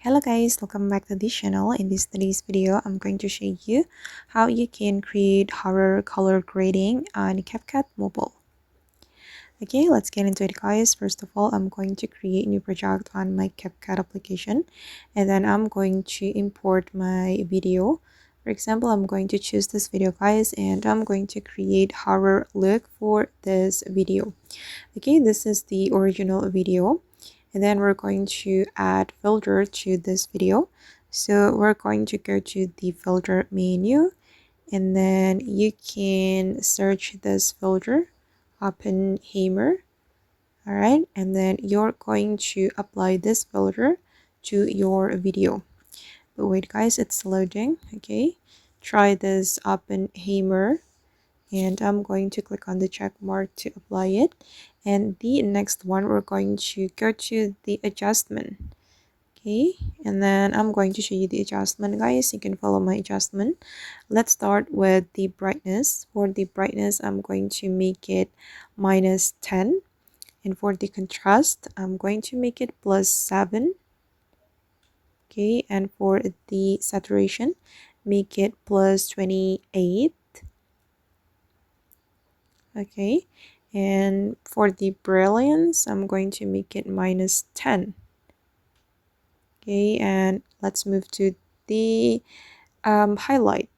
Hello guys, welcome back to this channel. In today's video, I'm going to show you how you can create horror color grading on CapCut Mobile. Okay, let's get into it guys. First of all, I'm going to create a new project on my CapCut application, and then I'm going to import my video. For example, I'm going to choose this video guys, and I'm going to create horror look for this video. Okay, this is the original video, and then we're going to add filter to this video. So we're going to go to the filter menu, and then you can search this filter Oppenheimer. All right, and then you're going to apply this filter to your video. But wait guys, it's loading. Okay, try this Oppenheimer, and I'm going to click on the check mark to apply it. And the next one, we're going to go to the adjustment. Okay, and then I'm going to show you the adjustment guys. You can follow my adjustment. Let's start with the brightness. For the brightness, I'm going to make it -10, and for the contrast, I'm going to make it +7. Okay, and for the saturation, make it +28. Okay, and for the brilliance, I'm going to make it -10. Okay, and let's move to the highlight.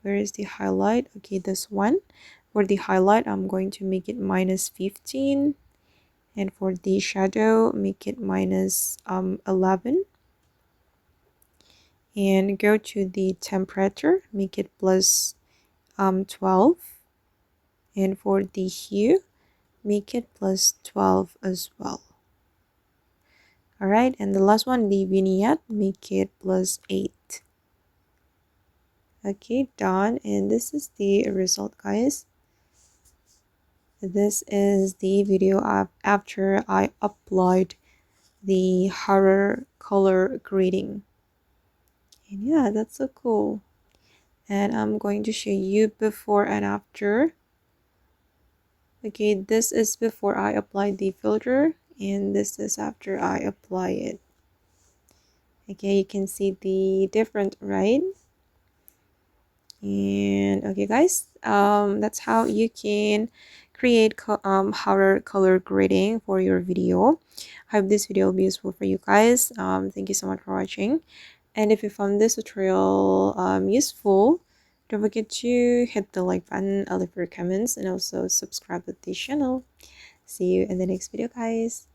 Where is the highlight? Okay, this one. For the highlight, I'm going to make it -15, and for the shadow, make it -11, and go to the temperature, make it +12, and for the hue, make it +12 as well. All right, and the last one, the vignette, make it +8. Okay, done. And this is the result guys. This is the video after I applied the horror color grading. And yeah, that's so cool. And I'm going to show you before and after. Okay, this is before I applied the filter, and this is after I apply it. Okay, you can see the different, right? And okay guys, that's how you can create horror color grading for your video. I hope this video will be useful for you guys. Thank you so much for watching, and if you found this tutorial useful, don't forget to hit the like button, leave your comments, and also subscribe to the channel. See you in the next video guys.